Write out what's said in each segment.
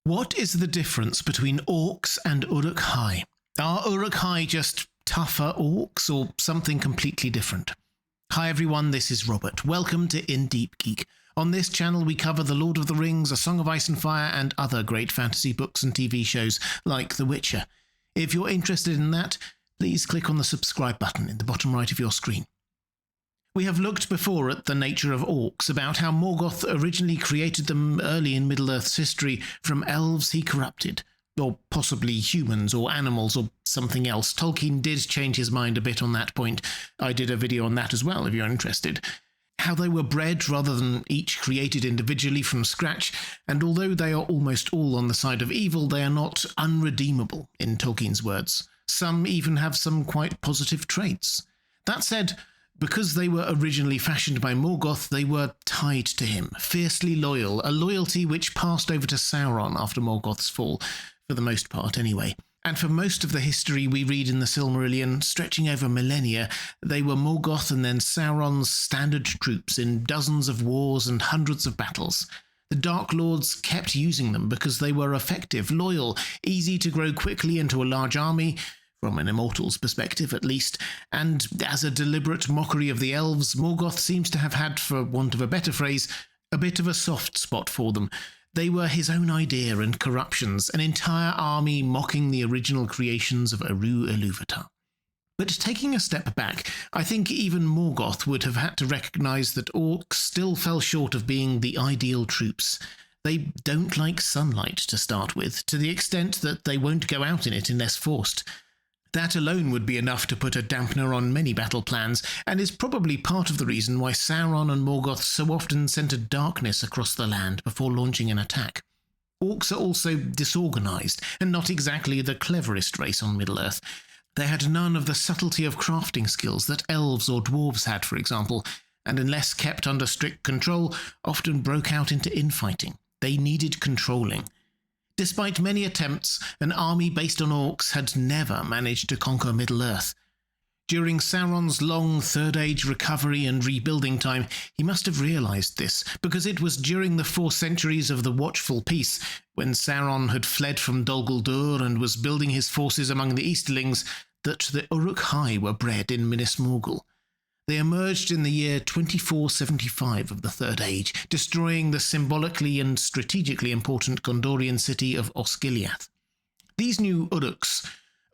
What is the difference between Orcs and Uruk Hai? Are Uruk Hai just tougher orcs or something completely different? Hi everyone, this is Robert. Welcome to Deep Geek. On this channel we cover The Lord of the Rings, A Song of Ice and Fire and other great fantasy books and TV shows like The Witcher. If you're interested in that, please click on the subscribe button in the bottom right of your screen. We have looked before at the nature of orcs, about how Morgoth originally created them early in Middle-earth's history from elves he corrupted, or possibly humans or animals or something else. Tolkien did change his mind a bit on that point. I did a video on that as well if you're interested. How they were bred rather than each created individually from scratch, and although they are almost all on the side of evil, they are not unredeemable, in Tolkien's words. Some even have some quite positive traits. That said, because they were originally fashioned by Morgoth, they were tied to him, fiercely loyal, a loyalty which passed over to Sauron after Morgoth's fall, for the most part anyway. And for most of the history we read in the Silmarillion, stretching over millennia, they were Morgoth and then Sauron's standard troops in dozens of wars and hundreds of battles. The Dark Lords kept using them because they were effective, loyal, easy to grow quickly into a large army, from an immortal's perspective at least, and as a deliberate mockery of the elves, Morgoth seems to have had, for want of a better phrase, a bit of a soft spot for them. They were his own idea and corruptions, an entire army mocking the original creations of Eru Ilúvatar. But taking a step back, I think even Morgoth would have had to recognise that orcs still fell short of being the ideal troops. They don't like sunlight to start with, to the extent that they won't go out in it unless forced. That alone would be enough to put a dampener on many battle plans, and is probably part of the reason why Sauron and Morgoth so often centred darkness across the land before launching an attack. Orcs are also disorganised, and not exactly the cleverest race on Middle-earth. They had none of the subtlety of crafting skills that elves or dwarves had, for example, and unless kept under strict control, often broke out into infighting. They needed controlling. Despite many attempts, an army based on orcs had never managed to conquer Middle-earth. During Sauron's long Third Age recovery and rebuilding time, he must have realised this, because it was during the 4 centuries of the Watchful Peace, when Sauron had fled from Dol Guldur and was building his forces among the Easterlings, that the Uruk Hai were bred in Minas Morgul. They emerged in the year 2475 of the Third Age, destroying the symbolically and strategically important Gondorian city of Osgiliath. These new Uruks,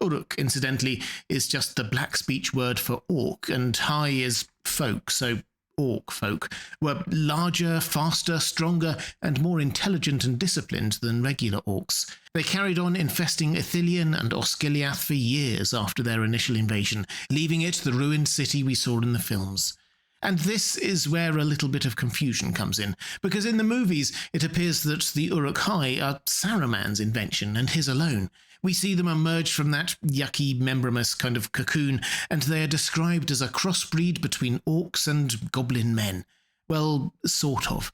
Uruk, incidentally, is just the black speech word for orc, and Hai is folk, so orc folk, were larger, faster, stronger, and more intelligent and disciplined than regular orcs. They carried on infesting Ithilien and Osgiliath for years after their initial invasion, leaving it the ruined city we saw in the films. And this is where a little bit of confusion comes in, because in the movies it appears that the Uruk Hai are Saruman's invention and his alone. We see them emerge from that yucky, membranous kind of cocoon, and they are described as a crossbreed between orcs and goblin men. Well, sort of.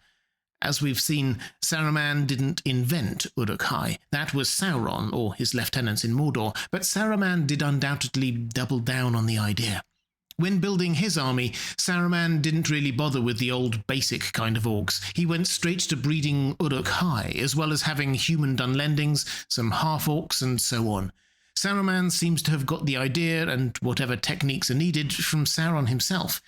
As we've seen, Saruman didn't invent Uruk Hai. That was Sauron, or his lieutenants in Mordor, but Saruman did undoubtedly double down on the idea. When building his army, Saruman didn't really bother with the old basic kind of orcs. He went straight to breeding Uruk Hai, as well as having human dunlendings, some half-orcs, and so on. Saruman seems to have got the idea, and whatever techniques are needed, from Sauron himself.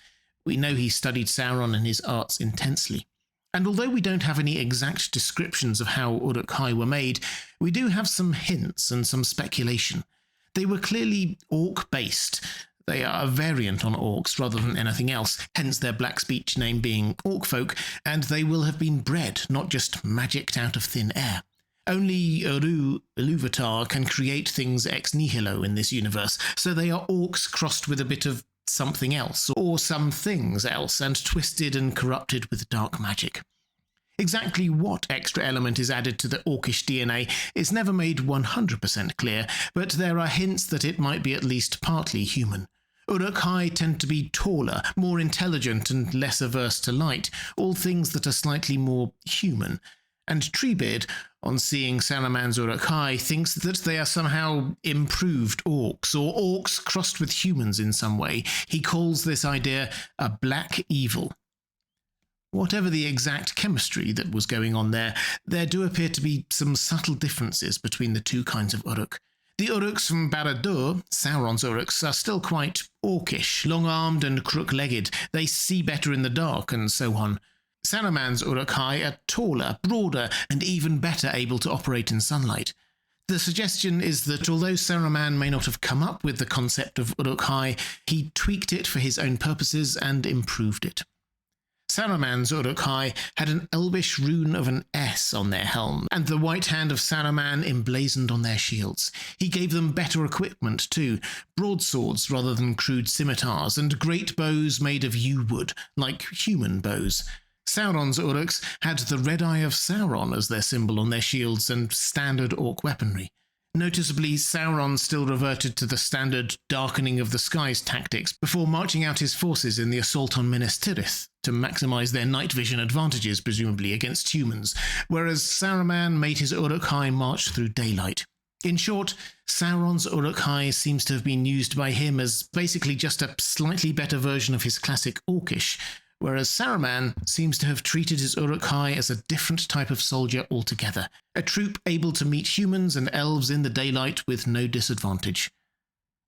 We know he studied Sauron and his arts intensely. And although we don't have any exact descriptions of how Uruk Hai were made, we do have some hints and some speculation. They were clearly orc-based. They are a variant on orcs rather than anything else, hence their black speech name being orcfolk, and they will have been bred, not just magicked out of thin air. Only Eru Ilúvatar can create things ex nihilo in this universe, so they are orcs crossed with a bit of something else, or some things else, and twisted and corrupted with dark magic. Exactly what extra element is added to the orcish DNA is never made 100% clear, but there are hints that it might be at least partly human. Uruk Hai tend to be taller, more intelligent and less averse to light, all things that are slightly more human. And Treebeard, on seeing Saruman's Uruk Hai, thinks that they are somehow improved orcs, or orcs crossed with humans in some way. He calls this idea a black evil. Whatever the exact chemistry that was going on there do appear to be some subtle differences between the two kinds of Uruk. The Uruks from Barad-dûr, Sauron's Uruks, are still quite orcish, long-armed and crook-legged. They see better in the dark and so on. Saruman's Uruk Hai are taller, broader, and even better able to operate in sunlight. The suggestion is that although Saruman may not have come up with the concept of Uruk Hai, he tweaked it for his own purposes and improved it. Saruman's Uruk Hai had an elvish rune of an S on their helm, and the white hand of Saruman emblazoned on their shields. He gave them better equipment too, broadswords rather than crude scimitars, and great bows made of yew wood, like human bows. Sauron's Uruks had the red eye of Sauron as their symbol on their shields and standard orc weaponry. Noticeably, Sauron still reverted to the standard darkening of the skies tactics before marching out his forces in the assault on Minas Tirith to maximise their night vision advantages, presumably, against humans, whereas Saruman made his Uruk Hai march through daylight. In short, Sauron's Uruk Hai seems to have been used by him as basically just a slightly better version of his classic Orcish, whereas Saruman seems to have treated his Uruk Hai as a different type of soldier altogether, a troop able to meet humans and elves in the daylight with no disadvantage.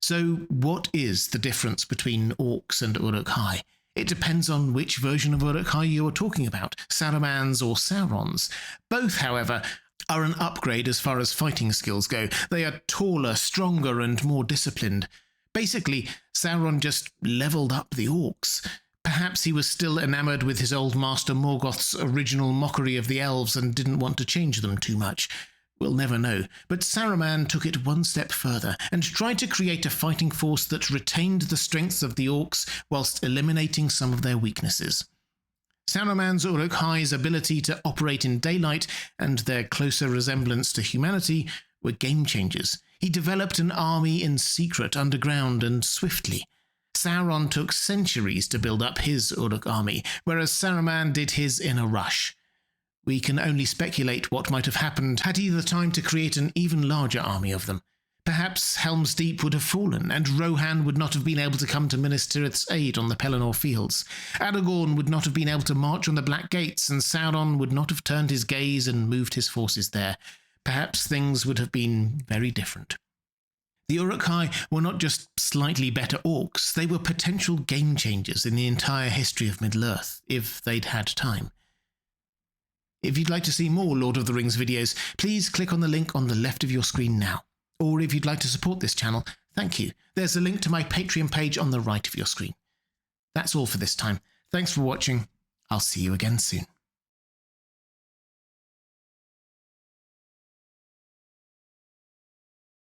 So what is the difference between Orcs and Uruk Hai? It depends on which version of Uruk Hai you are talking about, Saruman's or Sauron's. Both, however, are an upgrade as far as fighting skills go. They are taller, stronger, and more disciplined. Basically, Sauron just leveled up the Orcs. Perhaps he was still enamoured with his old master Morgoth's original mockery of the elves and didn't want to change them too much. We'll never know, but Saruman took it one step further and tried to create a fighting force that retained the strengths of the Orcs whilst eliminating some of their weaknesses. Saruman's Uruk Hai's ability to operate in daylight and their closer resemblance to humanity were game changers. He developed an army in secret, underground, and swiftly. Sauron took centuries to build up his Uruk army, whereas Saruman did his in a rush. We can only speculate what might have happened had he the time to create an even larger army of them. Perhaps Helm's Deep would have fallen, and Rohan would not have been able to come to Minas Tirith's aid on the Pelennor fields. Aragorn would not have been able to march on the Black Gates, and Sauron would not have turned his gaze and moved his forces there. Perhaps things would have been very different. The Uruk Hai were not just slightly better orcs, they were potential game changers in the entire history of Middle-earth, if they'd had time. If you'd like to see more Lord of the Rings videos, please click on the link on the left of your screen now. Or if you'd like to support this channel, thank you. There's a link to my Patreon page on the right of your screen. That's all for this time. Thanks for watching. I'll see you again soon.